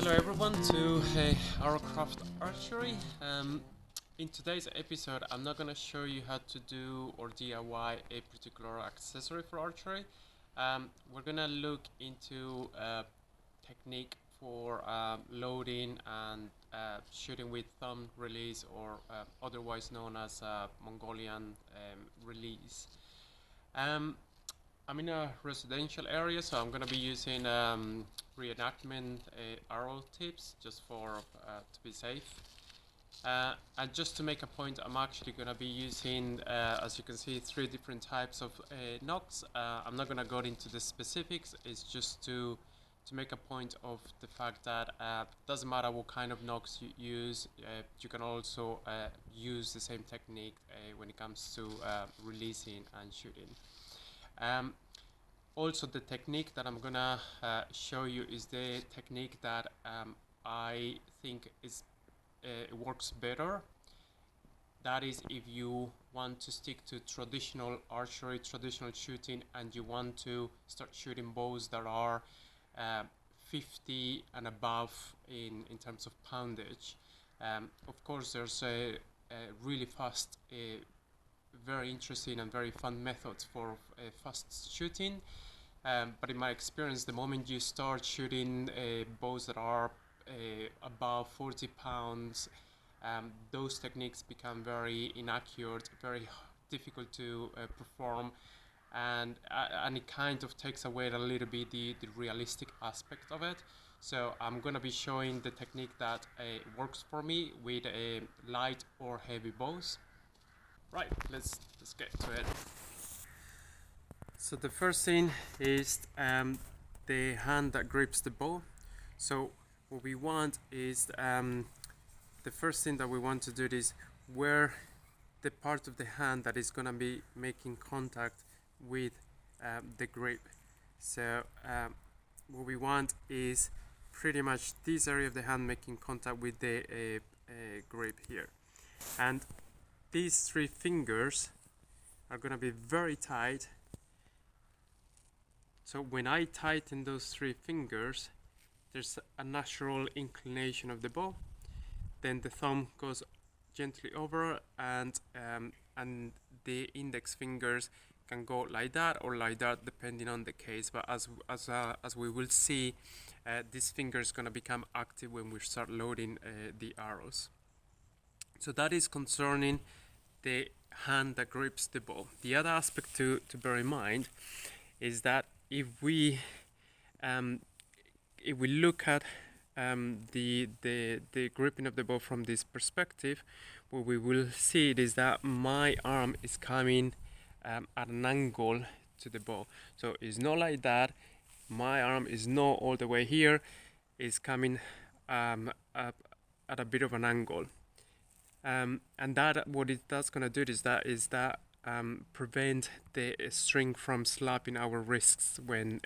Hello everyone to Aircraft Archery. In today's episode I'm not gonna show you how to do or DIY a particular accessory for archery. We're gonna look into a technique for loading and shooting with thumb release, or otherwise known as Mongolian release. I'm in a residential area, so I'm going to be using reenactment arrow tips just for to be safe. And just to make a point, I'm actually going to be using, as you can see, 3 different types of nocks. I'm not going to go into the specifics. It's just to make a point of the fact that doesn't matter what kind of nocks you use, you can also use the same technique when it comes to releasing and shooting. Also, the technique that I'm gonna show you is the technique that I think is works better. That is, if you want to stick to traditional archery, traditional shooting, and you want to start shooting bows that are 50 and above in terms of poundage. Of course, there's a really fast, very interesting and very fun methods for fast shooting, but in my experience, the moment you start shooting bows that are above 40 pounds, those techniques become very inaccurate, very difficult to perform, and it kind of takes away a little bit the realistic aspect of it. So I'm going to be showing the technique that works for me with light or heavy bows. Right, let's get to it. So the first thing is the hand that grips the bow. So what we want is the first thing that we want to do is where the part of the hand that is going to be making contact with the grip. So what we want is pretty much this area of the hand making contact with the grip here, and these 3 fingers are going to be very tight. So when I tighten those 3 fingers, there's a natural inclination of the bow. Then the thumb goes gently over, and the index fingers can go like that or like that, depending on the case. But as we will see, this finger is going to become active when we start loading the arrows. So that is concerning the hand that grips the bow. The other aspect to bear in mind is that if we look at the gripping of the bow from this perspective, what we will see is that my arm is coming at an angle to the bow. So it's not like that. My arm is not all the way here. It's coming up at a bit of an angle. And that what that's gonna do is that prevent the string from slapping our wrists when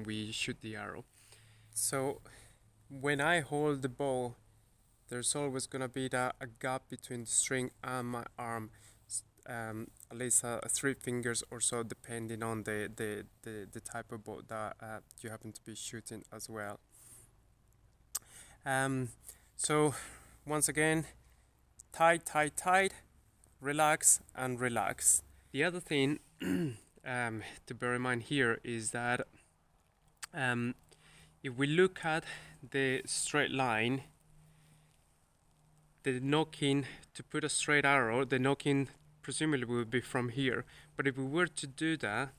we shoot the arrow. So when I hold the bow, there's always gonna be a gap between the string and my arm, at least 3 fingers or so, depending on the type of bow that you happen to be shooting as well. So once again, tight, relax and relax. The other thing to bear in mind here is that if we look at the straight line, the knocking to put a straight arrow, the knocking presumably will be from here. But if we were to do that,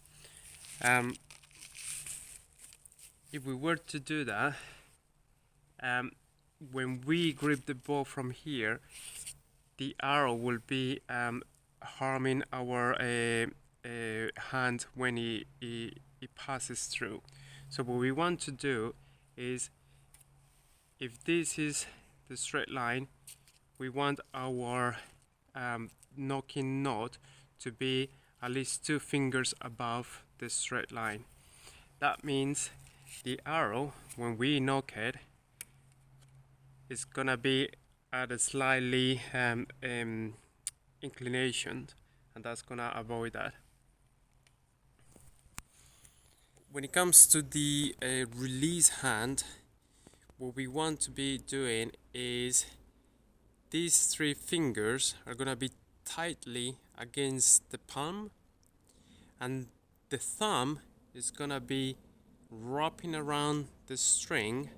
when we grip the bow from here, the arrow will be harming our hand when it passes through. So what we want to do is, if this is the straight line, we want our knocking knot to be at least 2 fingers above the straight line. That means the arrow, when we knock it, is gonna be at a slightly inclination, and that's gonna avoid that. When it comes to the release hand, what we want to be doing is these three fingers are gonna be tightly against the palm, and the thumb is gonna be wrapping around the string,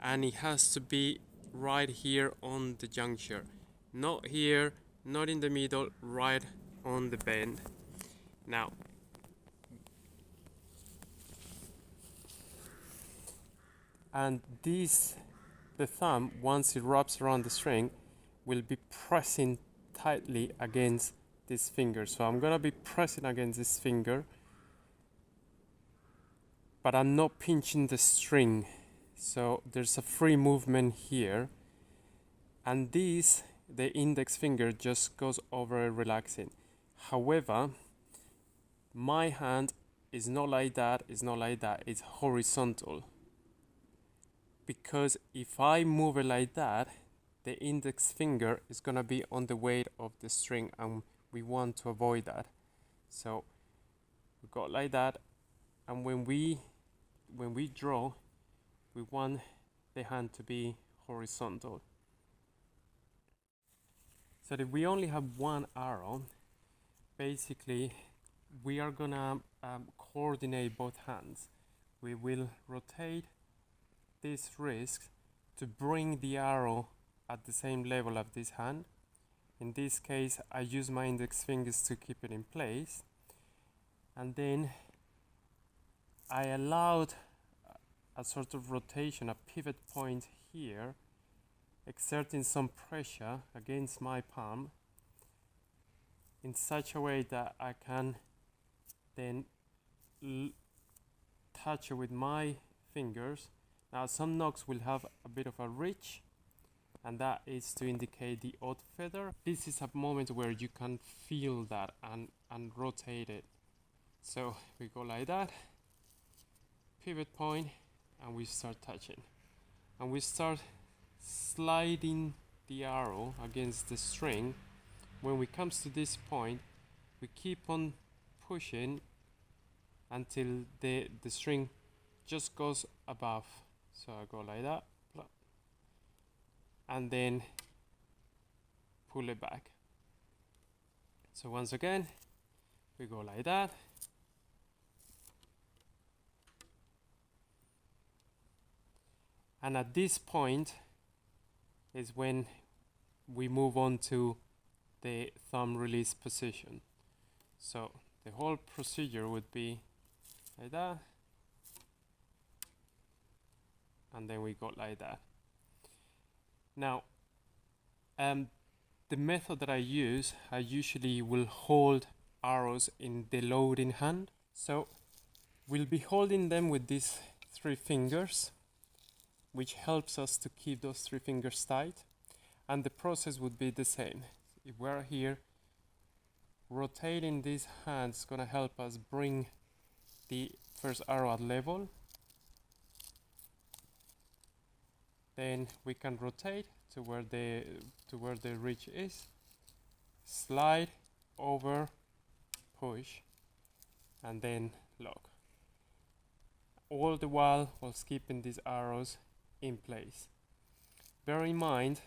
and it has to be right here on the juncture, not here, not in the middle, right on the bend. Now and the thumb, once it wraps around the string, will be pressing tightly against this finger. So I'm gonna be pressing against this finger, but I'm not pinching the string, so there's a free movement here, and this, the index finger, just goes over relaxing. However, my hand is not like that, it's horizontal, because if I move it like that, the index finger is gonna be on the weight of the string, and we want to avoid that. So we go like that, and when we draw, we want the hand to be horizontal. So if we only have one arrow, basically we are gonna coordinate both hands. We will rotate this wrist to bring the arrow at the same level of this hand. In this case, I use my index fingers to keep it in place, and then I allowed a sort of rotation, a pivot point here, exerting some pressure against my palm in such a way that I can then touch it with my fingers. Now some knocks will have a bit of a ridge, and that is to indicate the odd feather. This is a moment where you can feel that and rotate it. So we go like that, pivot point, and we start touching, and we start sliding the arrow against the string. When we comes to this point, we keep on pushing until the string just goes above. So I go like that, and then pull it back. So once again, we go like that, and at this point is when we move on to the thumb release position. So the whole procedure would be like that, and then we go like that. Now, the method that I use, I usually will hold arrows in the loading hand. So we'll be holding them with these three fingers, which helps us to keep those three fingers tight. And the process would be the same. If we're here, rotating these hands is gonna help us bring the first arrow at level. Then we can rotate to where the ridge is, slide over, push, and then lock. All the while keeping these arrows in place. Bear in mind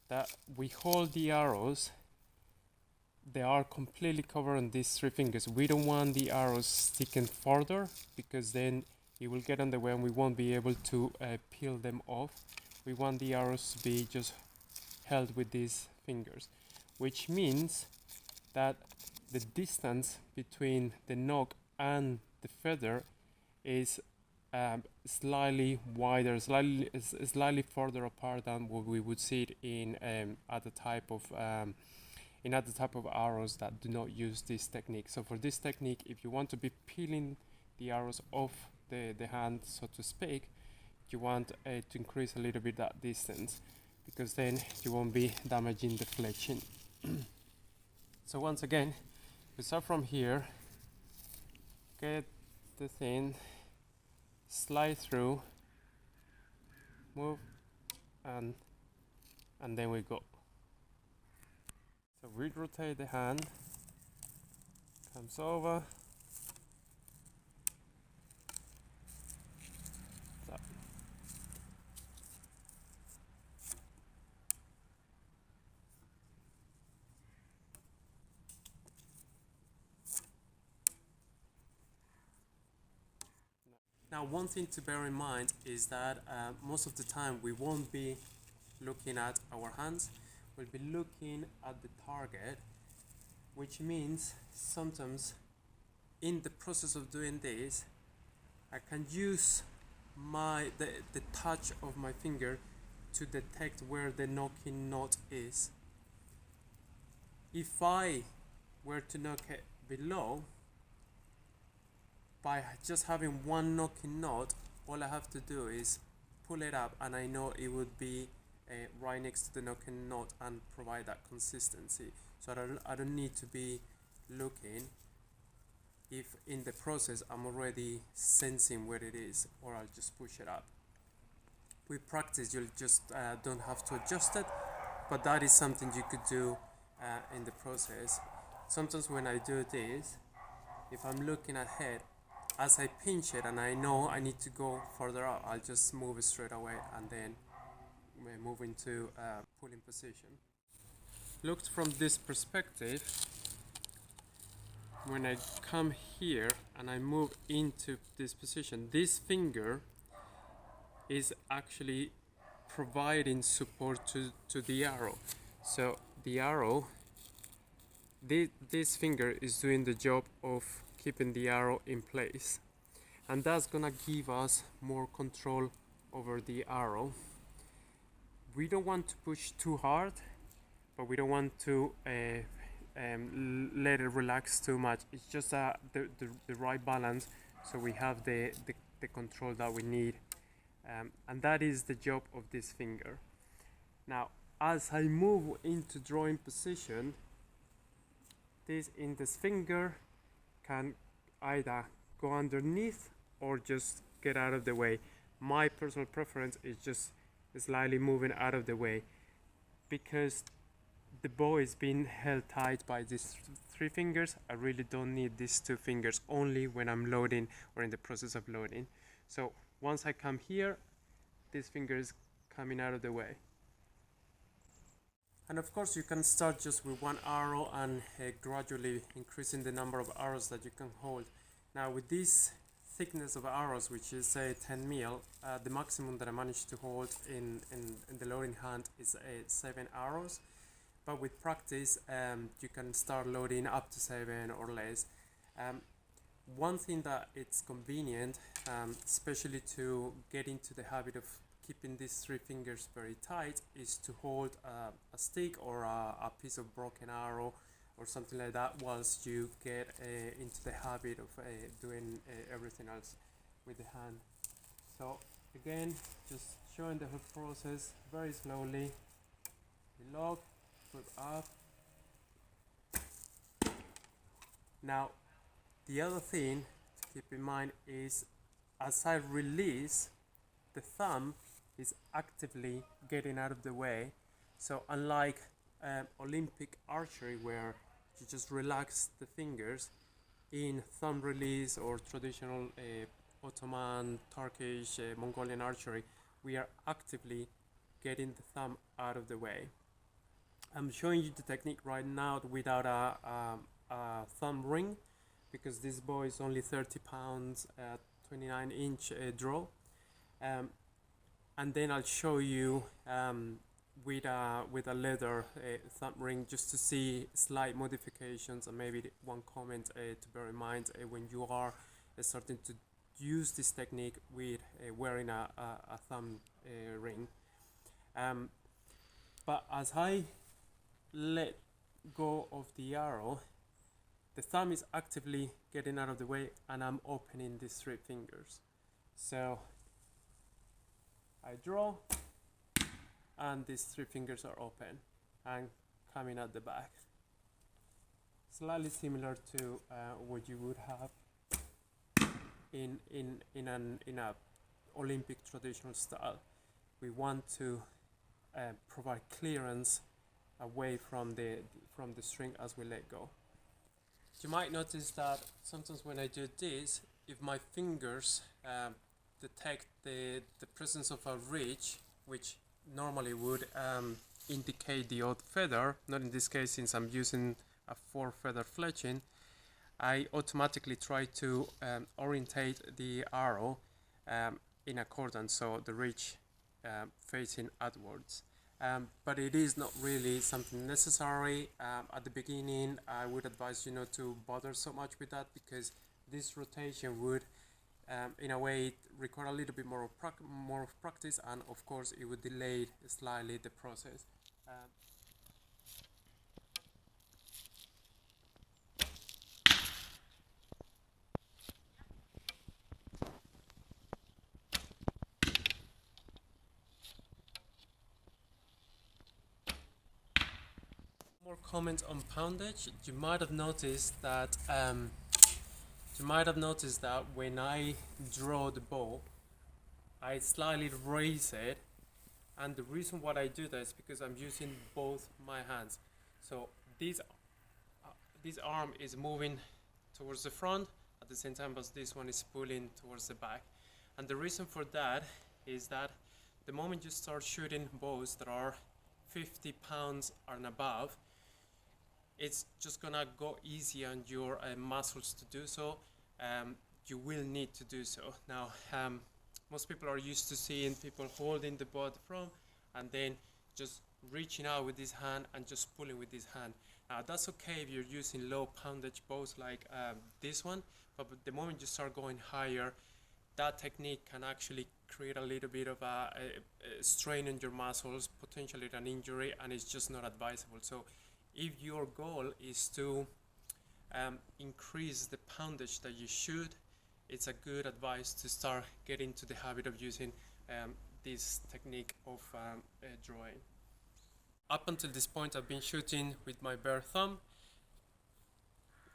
that we hold the arrows, they are completely covered on these three fingers. We don't want the arrows sticking further, because then it will get on the way and we won't be able to peel them off. We want the arrows to be just held with these fingers, which means that the distance between the knock and the feather is slightly wider, slightly further apart than what we would see it in other type of arrows that do not use this technique. So for this technique, if you want to be peeling the arrows off the hand, so to speak, you want to increase a little bit that distance, because then you won't be damaging the fletching. So once again, we start from here, get the thing, slide through, move, and then we go. So we rotate the hand, comes over, Now, one thing to bear in mind is that most of the time we won't be looking at our hands, we'll be looking at the target, which means sometimes in the process of doing this, I can use the touch of my finger to detect where the knocking knot is. If I were to knock it below, by just having one knocking knot, all I have to do is pull it up and I know it would be right next to the knocking knot and provide that consistency. So I don't need to be looking if in the process I'm already sensing where it is, or I'll just push it up. With practice you'll just don't have to adjust it, but that is something you could do in the process. Sometimes when I do this, if I'm looking ahead, as I pinch it and I know I need to go further up, I'll just move it straight away and then move into pulling position. Looked from this perspective, when I come here and I move into this position, this finger is actually providing support to the arrow. So the arrow, this finger is doing the job of keeping the arrow in place, and that's gonna give us more control over the arrow. We don't want to push too hard, but we don't want to let it relax too much. It's just the right balance, so we have the control that we need, and that is the job of this finger. Now, as I move into drawing position, this index finger can either go underneath or just get out of the way. My personal preference is just slightly moving out of the way, because the bow is being held tight by these three fingers. I really don't need these two fingers, only when I'm loading or in the process of loading. So once I come here, this finger is coming out of the way. And of course you can start just with one arrow and gradually increasing the number of arrows that you can hold. Now with this thickness of arrows, which is 10 mil, the maximum that I managed to hold in the loading hand is 7 arrows. But with practice you can start loading up to 7 or less. One thing that it's convenient, especially to get into the habit of keeping these three fingers very tight, is to hold a stick or a piece of broken arrow or something like that whilst you get into the habit of doing everything else with the hand. So again, just showing the whole process very slowly. We lock, put up. Now the other thing to keep in mind is, as I release, the thumb is actively getting out of the way. So unlike Olympic archery, where you just relax the fingers, in thumb release or traditional Ottoman, Turkish, Mongolian archery, we are actively getting the thumb out of the way. I'm showing you the technique right now without a thumb ring, because this bow is only 30 pounds at 29-inch draw. And then I'll show you with a leather thumb ring, just to see slight modifications, and maybe one comment to bear in mind when you are starting to use this technique with wearing a thumb ring. But as I let go of the arrow, the thumb is actively getting out of the way and I'm opening these three fingers. So I draw and these three fingers are open and coming at the back. Slightly similar to what you would have in a Olympic traditional style. We want to provide clearance away from the string as we let go. You might notice that sometimes when I do this, if my fingers detect the presence of a ridge, which normally would indicate the odd feather, not in this case since I'm using a 4-feather fletching, I automatically try to orientate the arrow in accordance, so the reach facing outwards. But it is not really something necessary. At the beginning, I would advise you not to bother so much with that, because this rotation would in a way require a little bit more of practice, and of course it would delay slightly the process. More comments on poundage. You might have noticed that when I draw the bow, I slightly raise it, and the reason why I do that is because I'm using both my hands. So this arm is moving towards the front at the same time as this one is pulling towards the back. And the reason for that is that the moment you start shooting bows that are 50 pounds and above, it's just gonna go easy on your muscles to do so. You will need to do so. Now, most people are used to seeing people holding the bow at the front and then just reaching out with this hand and just pulling with this hand. Now, that's okay if you're using low poundage bows like this one, but the moment you start going higher, that technique can actually create a little bit of a strain on your muscles, potentially an injury, and it's just not advisable. So if your goal is to increase the poundage that you shoot, it's a good advice to start getting to the habit of using this technique of drawing. Up until this point, I've been shooting with my bare thumb.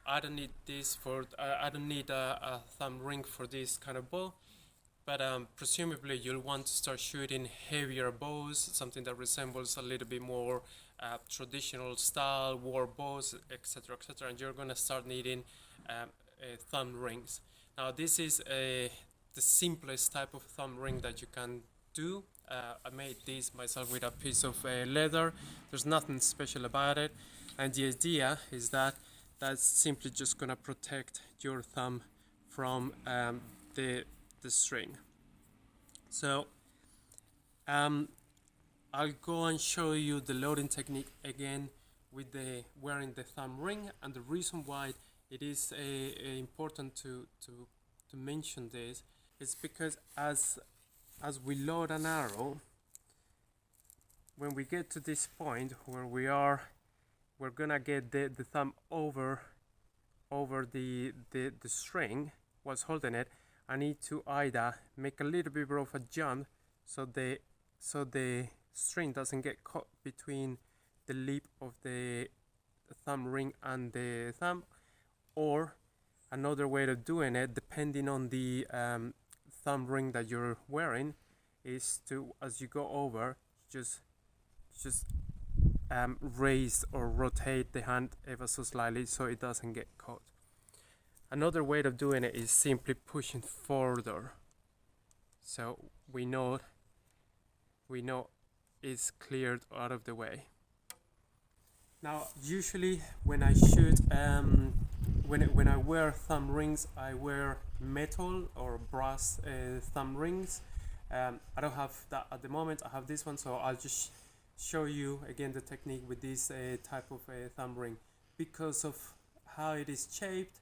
I don't need this for. I don't need a thumb ring for this kind of bow, but presumably you'll want to start shooting heavier bows, something that resembles a little bit more traditional style war bows, etc., etc., and you're gonna start needing thumb rings. Now, this is the simplest type of thumb ring that you can do. I made this myself with a piece of leather. There's nothing special about it, and the idea is that that's simply just gonna protect your thumb from the string. So I'll go and show you the loading technique again with the wearing the thumb ring, and the reason why it is important to mention this is because as we load an arrow, when we get to this point where we're gonna get the thumb over the string whilst holding it. I need to either make a little bit of a jump so the string doesn't get caught between the lip of the thumb ring and the thumb, or another way of doing it, depending on the thumb ring that you're wearing, is to, as you go over, just raise or rotate the hand ever so slightly so it doesn't get caught. Another way of doing it is simply pushing further, so we know it's cleared out of the way. Now, usually when I shoot, when I wear thumb rings, I wear metal or brass thumb rings. I don't have that at the moment. I have this one, so I'll just show you again the technique with this type of thumb ring. Because of how it is shaped,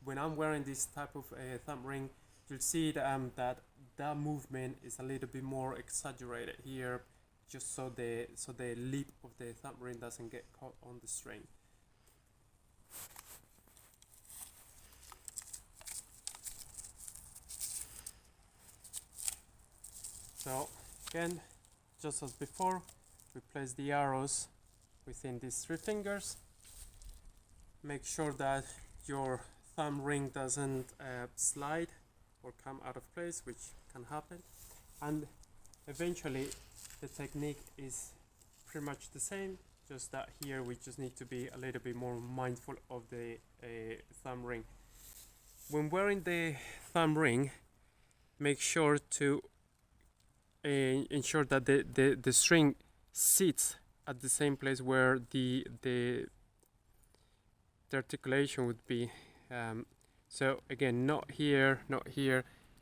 when I'm wearing this type of thumb ring, you'll see that movement is a little bit more exaggerated here, just so the lip of the thumb ring doesn't get caught on the string. So again, just as before, we place the arrows within these 3 fingers. Make sure that your thumb ring doesn't slide or come out of place, which can happen, and eventually the technique is pretty much the same, just that here we just need to be a little bit more mindful of the thumb ring. When wearing the thumb ring, make sure to ensure that the string sits at the same place where the articulation would be. So again, not here,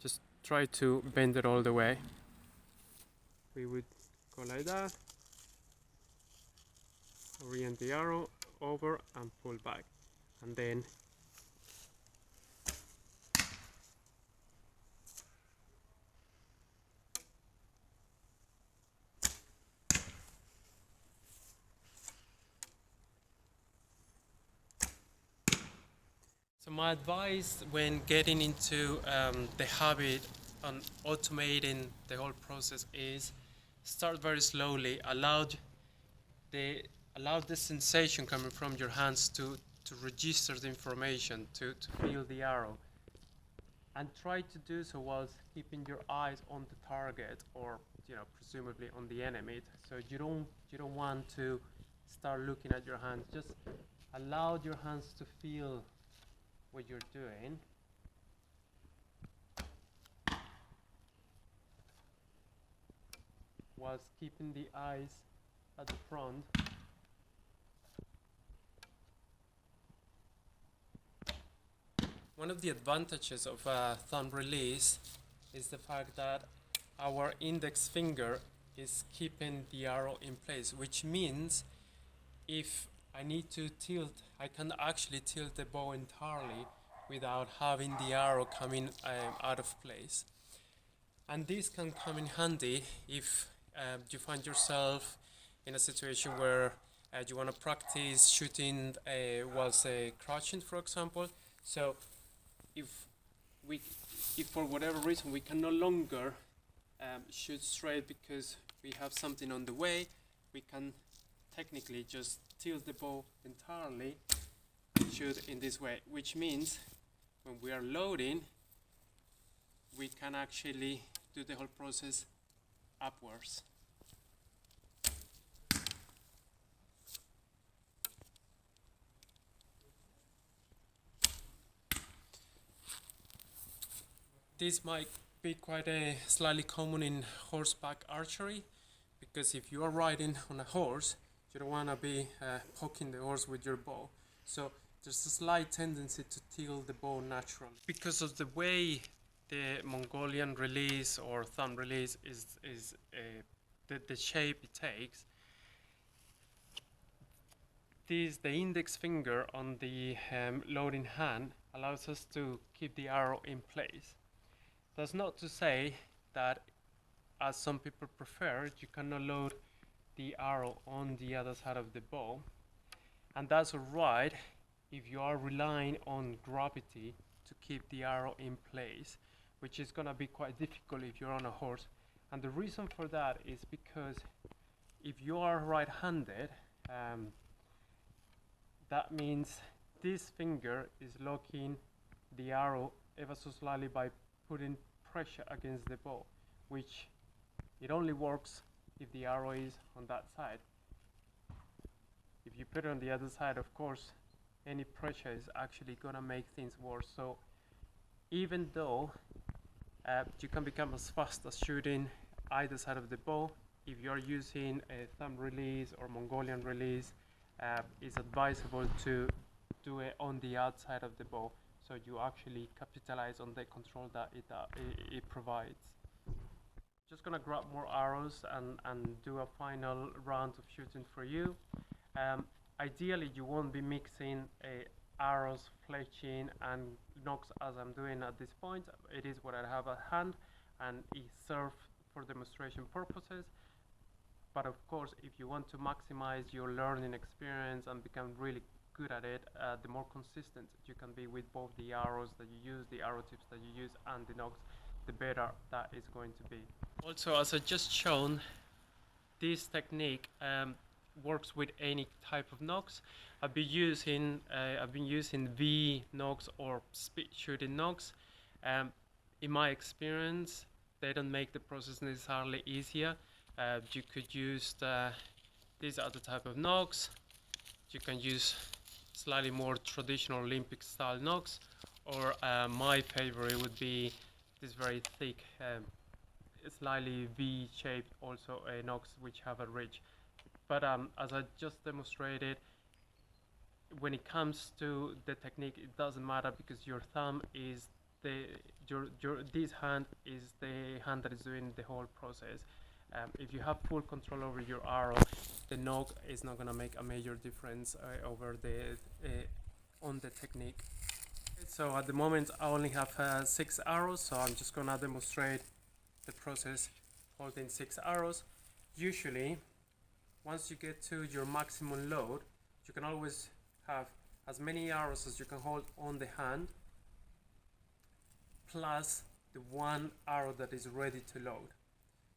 just try to bend it all the way. We would go like that, orient the arrow over and pull back, and then so my advice when getting into the habit on automating the whole process is start very slowly, allow the sensation coming from your hands to register the information, to feel the arrow, and try to do so whilst keeping your eyes on the target, or presumably on the enemy. So you don't want to start looking at your hands. Just allow your hands to feel what you're doing, whilst keeping the eyes at the front. One of the advantages of a thumb release is the fact that our index finger is keeping the arrow in place, which means if I need to tilt, I can actually tilt the bow entirely without having the arrow coming out of place. And this can come in handy if you find yourself in a situation where you want to practice shooting whilst crouching, for example. So if for whatever reason we can no longer shoot straight because we have something on the way, we can technically just tilt the bow entirely and shoot in this way, which means when we are loading, we can actually do the whole process upwards. This might be quite slightly common in horseback archery, because if you are riding on a horse, you don't want to be poking the horse with your bow. So there's a slight tendency to tilt the bow naturally. Because of the way the Mongolian release or thumb release is the shape it takes, the index finger on the loading hand allows us to keep the arrow in place. That's not to say that, as some people prefer, you cannot load the arrow on the other side of the bow, and that's alright if you are relying on gravity to keep the arrow in place, which is going to be quite difficult if you're on a horse. And the reason for that is because if you are right-handed, that means this finger is locking the arrow ever so slightly by putting pressure against the bow, which it only works if the arrow is on that side. If you put it on the other side, of course, any pressure is actually gonna make things worse. So even though you can become as fast as shooting either side of the bow, if you're using a thumb release or Mongolian release, it's advisable to do it on the outside of the bow, so you actually capitalize on the control that it provides. Just gonna grab more arrows and do a final round of shooting for you. Ideally, you won't be mixing arrows, fletching, and knocks as I'm doing at this point. It is what I have at hand, and it serves for demonstration purposes. But of course, if you want to maximize your learning experience and become really good at it, the more consistent you can be with both the arrows that you use, the arrow tips that you use, and the knocks, the better that is going to be. Also, as I just shown, this technique works with any type of knocks. I've been using V knocks or speed shooting knocks. In my experience, they don't make the process necessarily easier. You could use these other type of knocks. You can use slightly more traditional Olympic style knocks, or my favorite would be this very thick, slightly V-shaped also knocks which have a ridge. But as I just demonstrated, when it comes to the technique, it doesn't matter because your thumb is the this hand is the hand that is doing the whole process. If you have full control over your arrow, the knock is not gonna make a major difference over the on the technique. So at the moment I only have 6 arrows, so I'm just gonna demonstrate the process holding 6 arrows. Usually once you get to your maximum load, you can always have as many arrows as you can hold on the hand, plus the 1 arrow that is ready to load.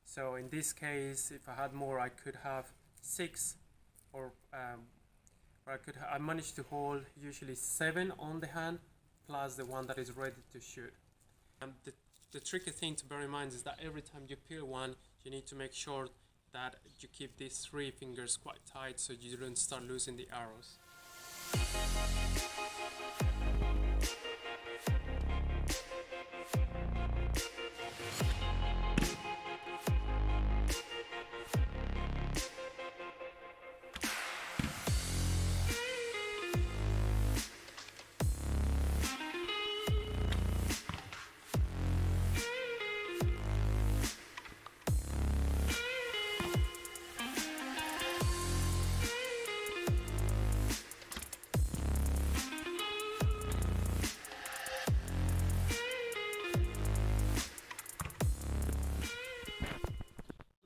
So in this case, if I had more, I could have 6, or I managed to hold usually 7 on the hand, plus the one that is ready to shoot. The tricky thing to bear in mind is that every time you peel one, you need to make sure that you keep these 3 fingers quite tight so you don't start losing the arrows.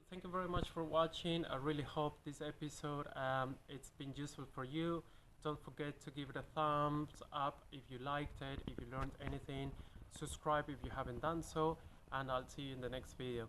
Thank you very much for watching. I really hope this episode it's been useful for you. Don't forget to give it a thumbs up if you liked it, if you learned anything. Subscribe if you haven't done so, and I'll see you in the next video.